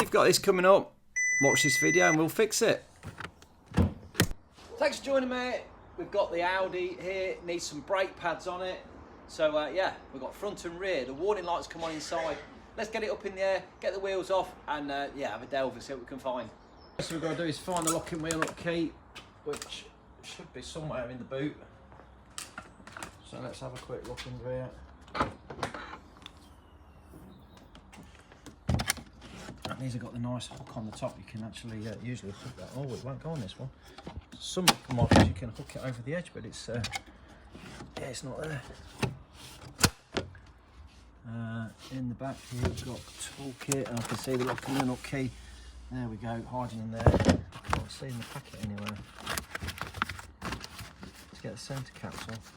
you've got this coming up, watch this video and we'll fix it. Thanks for joining me. We've got the Audi here, needs some brake pads on it. So yeah, we've got front and rear. The warning lights come on inside. Let's get it up in the air, get the wheels off, and yeah, have a delve and see what we can find. What we've got to do is find the locking wheel nut key, which should be somewhere in the boot. So let's have a quick look in here. And these have got the nice hook on the top. You can actually usually hook that. Oh, it won't go on this one. Some models you can hook it over the edge, but it's yeah, it's not there. In the back here we've got toolkit, and I can see the locking wheel nut key. There we go, hiding in there. I can't see in the packet anywhere. Let's get the centre caps off.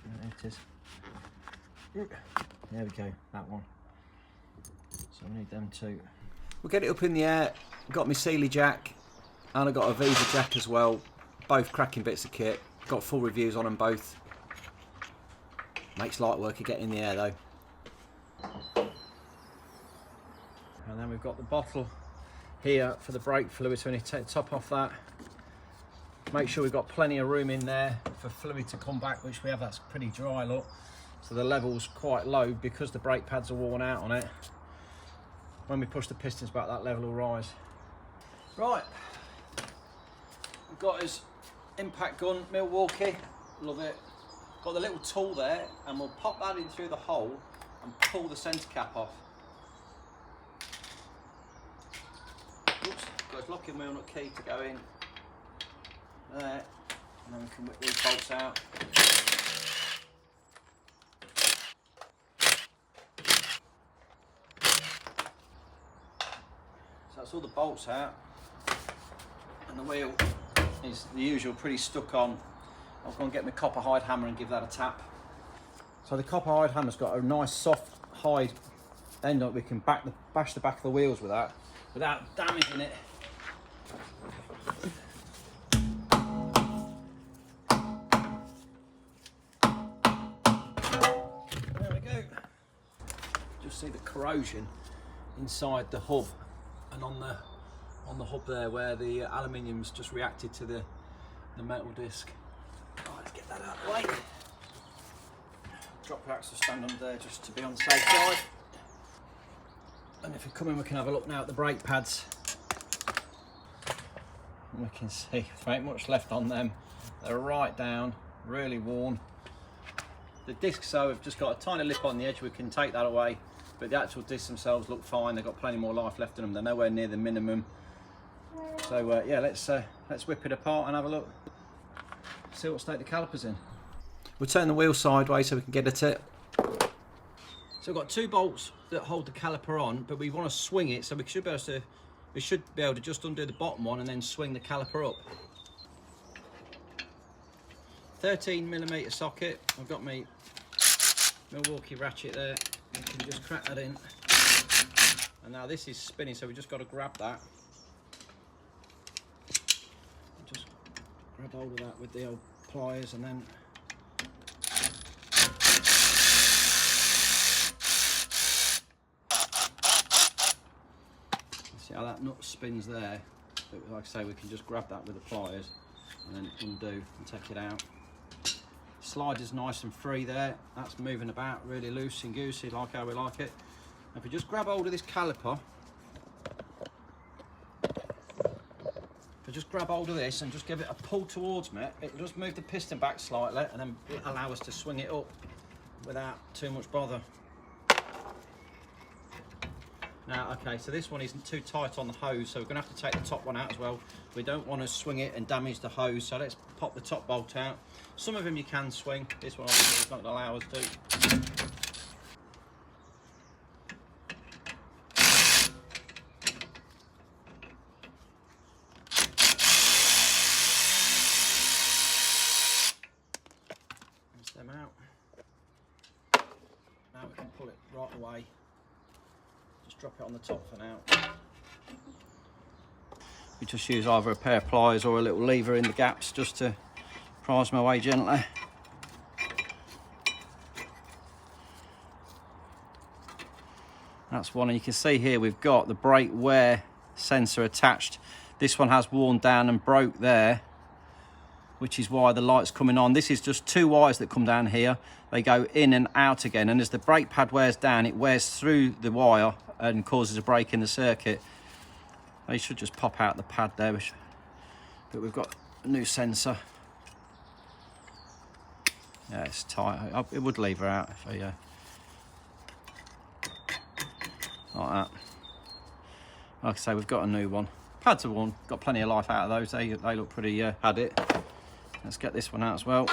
There it is. There we go, that one. So we need them two. We'll get it up in the air. Got my Sealy jack, and I got a Viva jack as well. Both cracking bits of kit. Got full reviews on them both. Makes light work of getting in the air though. And then we've got the bottle here for the brake fluid, so we need to take the top off that. Make sure we've got plenty of room in there for fluid to come back, which we have. That's pretty dry, look. So the level's quite low because the brake pads are worn out on it. When we push the pistons back, that level will rise. Right, we've got his impact gun, Milwaukee, love it. Got the little tool there, and we'll pop that in through the hole and pull the centre cap off. Oops, got his locking wheel nut key to go in there, and then we can whip these bolts out. So that's all the bolts out, and the wheel is the usual, pretty stuck on. I'll go and get my copper hide hammer and give that a tap. So the copper hide hammer's got a nice soft hide end on it. We can bash the back of the wheels with that without damaging it. There we go. Just see the corrosion inside the hub, and on the hub there where the aluminium's just reacted to the metal disc. Right, let's get that out of the way. Drop the axle stand under there just to be on the safe side. And if we come in, we can have a look now at the brake pads. And we can see there ain't much left on them. They're right down, really worn. The discs though have just got a tiny lip on the edge. We can take that away, but the actual discs themselves look fine. They've got plenty more life left in them. They're nowhere near the minimum. So yeah, let's whip it apart and have a look. See what state the caliper's in. We'll turn the wheel sideways so we can get at it. So we've got two bolts that hold the caliper on, but we want to swing it, so we should be able to just undo the bottom one and then swing the caliper up. 13mm socket. I've got my Milwaukee ratchet there. You can just crack that in. And now this is spinning, so we just got to grab that. Just grab hold of that with the old pliers, and then see how that nut spins there. But like I say, we can just grab that with the pliers and then undo and take it out. Slider's nice and free there. That's moving about really loose and goosey, like how we like it. And if we just grab hold of this caliper, just grab hold of this and just give it a pull towards me, it'll just move the piston back slightly, and then it'll allow us to swing it up without too much bother. Now, okay, so this one isn't too tight on the hose, so we're going to have to take the top one out as well. We don't want to swing it and damage the hose, so let's pop the top bolt out. Some of them you can swing, this one obviously is not going to allow us to. Them out. Now we can pull it right away. Just drop it on the top for now. We just use either a pair of pliers or a little lever in the gaps just to prise my way gently. That's one, and you can see here we've got the brake wear sensor attached. This one has worn down and broke there, which is why the light's coming on. This is just 2 wires that come down here. They go in and out again, and as the brake pad wears down, it wears through the wire and causes a break in the circuit. They should just pop out the pad there, but we've got a new sensor. Yeah, it's tight. It would leave her out if I like that. Like I say, we've got a new one. Pads are worn, got plenty of life out of those. They look pretty had it. Let's get this one out as well.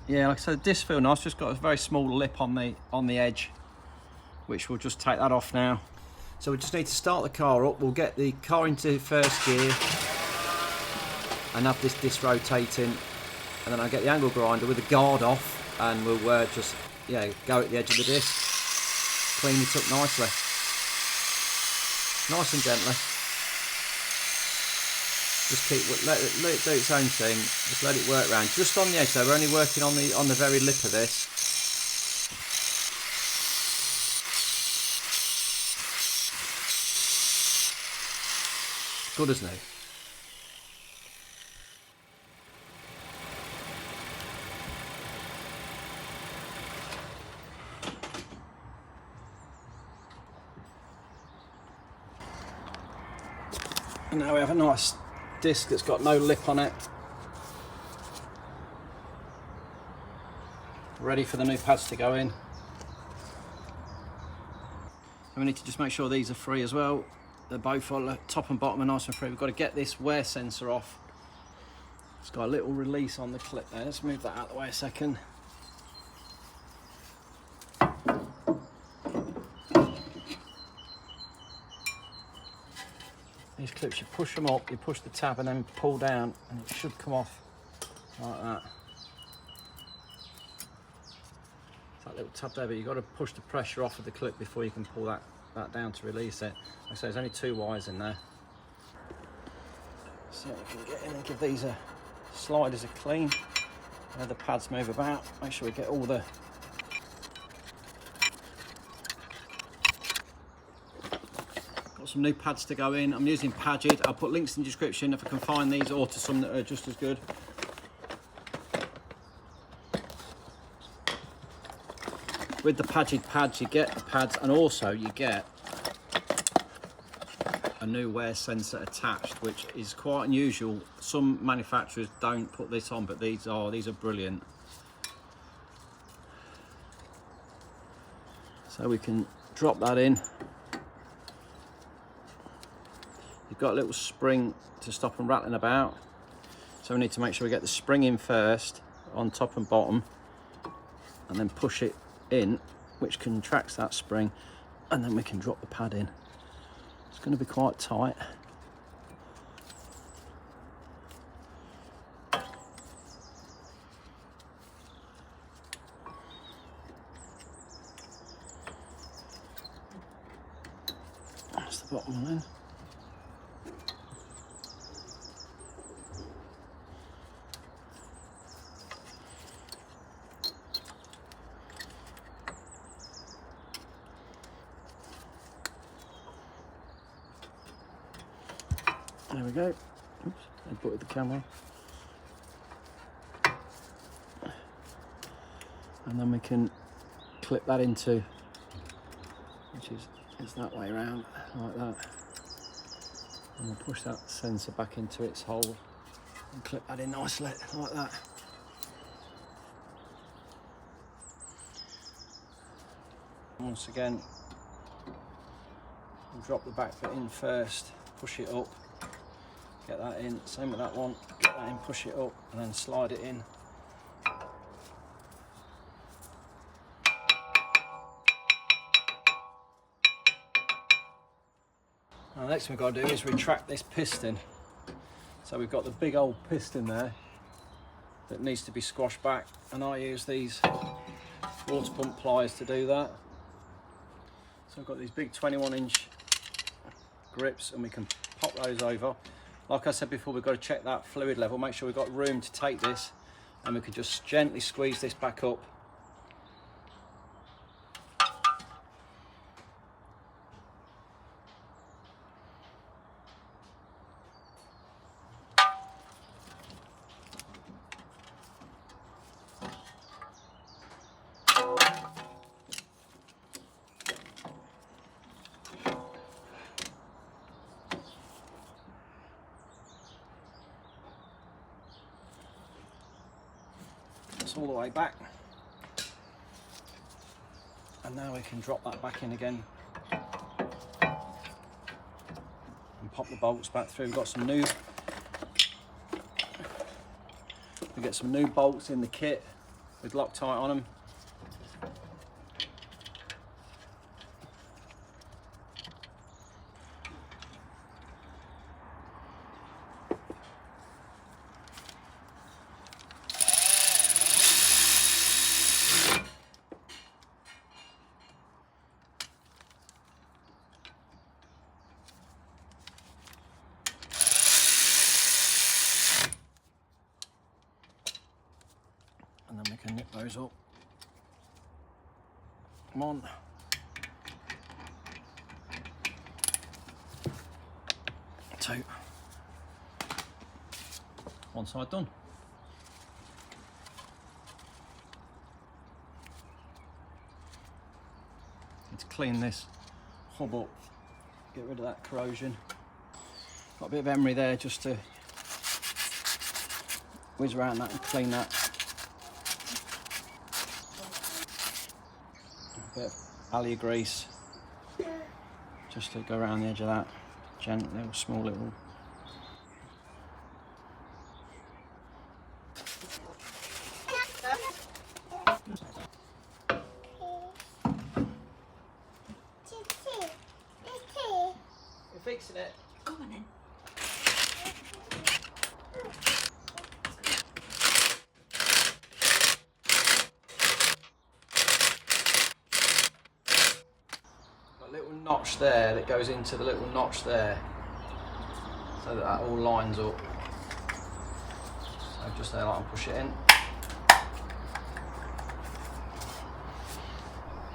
Yeah, like I said, the discs feel nice. Just got a very small lip on the edge, which we'll just take that off now. So we just need to start the car up. We'll get the car into first gear and have this disc rotating, and then I'll get the angle grinder with the guard off, and we'll just go at the edge of the disc, clean it up nicely, nice and gently. Just let it do its own thing. Just let it work around. Just on the edge though. We're only working on the very lip of this. Good as new. And now we have a nice disc that's got no lip on it. Ready for the new pads to go in. And we need to just make sure these are free as well. They're both on the top and bottom are nice and free. We've got to get this wear sensor off. It's got a little release on the clip there. Let's move that out of the way a second. These clips, you push them up, you push the tab and then pull down, and it should come off like that. It's that little tab there, but you've got to push the pressure off of the clip before you can pull that down to release it. Like I say, there's only 2 wires in there. So we can get in and give these sliders a clean. Where the pads move about, make sure we get all the some new pads to go in. I'm using Pagid. I'll put links in the description if I can find these, or to some that are just as good. With the Pagid pads, you get the pads, and also you get a new wear sensor attached, which is quite unusual. Some manufacturers don't put this on, but these are brilliant. So we can drop that in. You've got a little spring to stop them rattling about. So we need to make sure we get the spring in first on top and bottom, and then push it in, which contracts that spring, and then we can drop the pad in. It's going to be quite tight. That's the bottom one in. There we go. Oops, I butted the camera. And then we can clip that into, which is that way around, like that. And we'll push that sensor back into its hole and clip that in nicely, like that. Once again, we'll drop the back bit in first, push it up. Get that in, same with that one, get that in, push it up, and then slide it in. Now the next thing we've got to do is retract this piston. So we've got the big old piston there that needs to be squashed back, and I use these water pump pliers to do that. So I've got these big 21-inch grips, and we can pop those over. Like I said before, we've got to check that fluid level, make sure we've got room to take this, and we can just gently squeeze this back up. All the way back, and now we can drop that back in again and pop the bolts back through. We've got some new, we get some new bolts in the kit with Loctite on them. And then we can nip those up. Come on. Two. One side done. Need to clean this hob up, get rid of that corrosion. Got a bit of emery there just to whiz around that and clean that. A bit of alliy grease just to go around the edge of that, gently, small little. You're fixing it? Go on then. Little notch there that goes into the little notch there, so that all lines up. So just there, like, and push it in.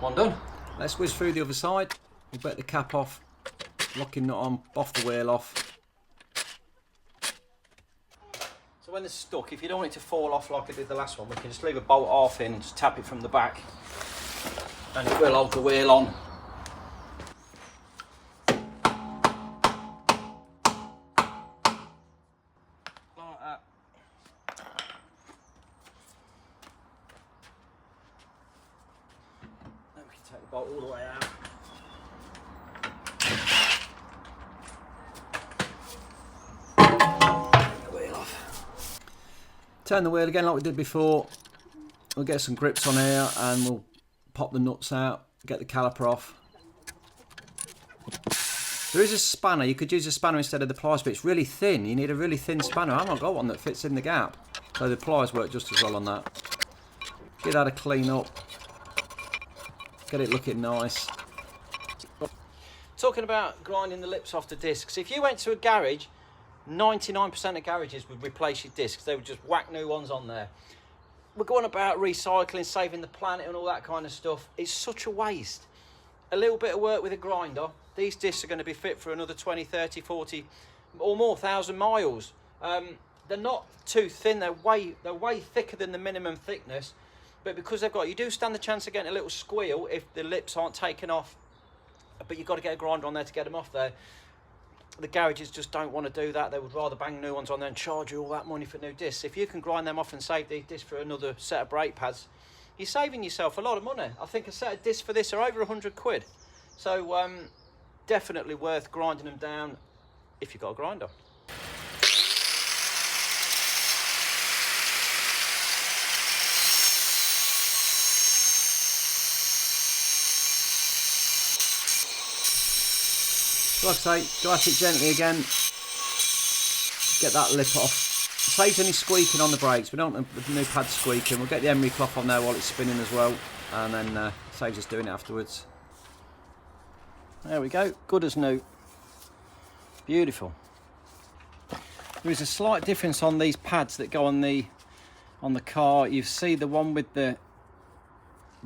One done. Let's whiz through the other side. We'll bet the cap off, locking nut on, off the wheel off. So when it's stuck, if you don't want it to fall off like I did the last one, we can just leave a bolt half in and just tap it from the back, and it will hold the wheel on. Take the bolt all the way out. Take the wheel off. Turn the wheel again like we did before. We'll get some grips on here and we'll pop the nuts out, get the caliper off. There is a spanner. You could use a spanner instead of the pliers, but it's really thin. You need a really thin spanner. I've not got one that fits in the gap, so the pliers work just as well on that. Give that a clean up. Get it looking nice. Talking about grinding the lips off the discs. If you went to a garage, 99% of garages would replace your discs. They would just whack new ones on there. We're going about recycling, saving the planet and all that kind of stuff. It's such a waste. A little bit of work with a grinder. These discs are going to be fit for another 20, 30, 40 or more thousand miles. They're not too thin. They're way thicker than the minimum thickness. But because you do stand the chance of getting a little squeal if the lips aren't taken off, but you've got to get a grinder on there to get them off there. The garages just don't want to do that. They would rather bang new ones on there and charge you all that money for new discs. If you can grind them off and save these discs for another set of brake pads, you're saving yourself a lot of money. I think a set of discs for this are over 100 quid. So definitely worth grinding them down if you've got a grinder. Like I say, go at it gently again, get that lip off. Saves any squeaking on the brakes. We don't want the new pad squeaking. We'll get the emery cloth on there while it's spinning as well, and then saves us doing it afterwards. There we go, good as new. Beautiful. There is a slight difference on these pads that go on the car. You see the one with the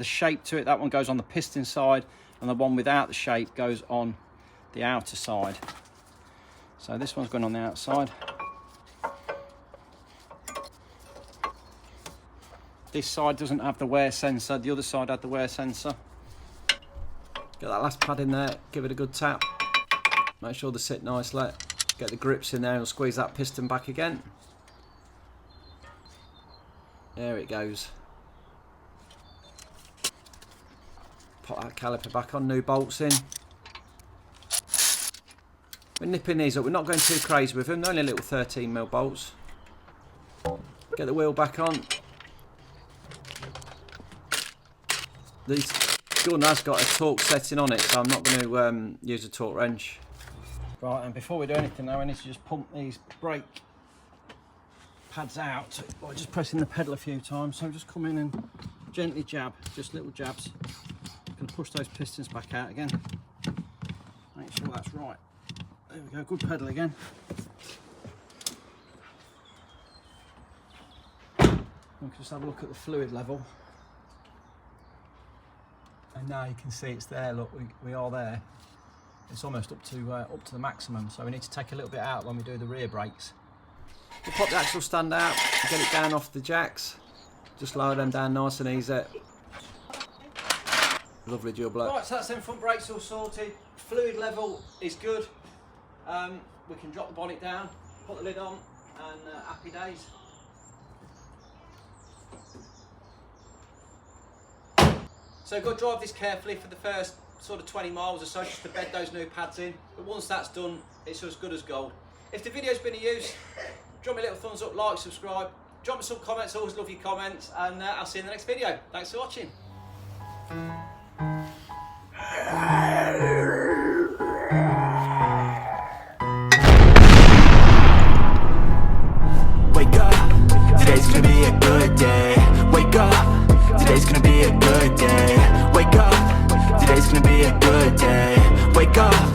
shape to it, that one goes on the piston side, and the one without the shape goes on the outer side. So this one's going on the outside. This side doesn't have the wear sensor, the other side had the wear sensor. Get that last pad in there, give it a good tap. Make sure they sit nicely. Get the grips in there and squeeze that piston back again. There it goes. Put that caliper back on, new bolts in. We're nipping these up, we're not going too crazy with them, they're only little 13mm bolts. Get the wheel back on. This gun has got a torque setting on it, so I'm not going to use a torque wrench. Right, and before we do anything now, I need to just pump these brake pads out by just pressing the pedal a few times. So just come in and gently jab, just little jabs. I'm going to push those pistons back out again. Make sure that's right. There we go, good pedal again. We can just have a look at the fluid level. And now you can see it's there, look, we are there. It's almost up to the maximum, so we need to take a little bit out when we do the rear brakes. We'll pop the axle stand out, get it down off the jacks, just lower them down nice and easy. Lovely dual block. Right, so that's them front brakes all sorted. Fluid level is good. We can drop the bonnet down, put the lid on, and happy days. So you've got to drive this carefully for the first sort of 20 miles or so just to bed those new pads in, but once that's done, it's as good as gold. If the video's been of use, drop me a little thumbs up, like, subscribe, drop me some comments, always love your comments, and I'll see you in the next video. Thanks for watching. Wake up, today's gonna be a good day. Wake up, today's gonna be a good day. Wake up, today's gonna be a good day. Wake up.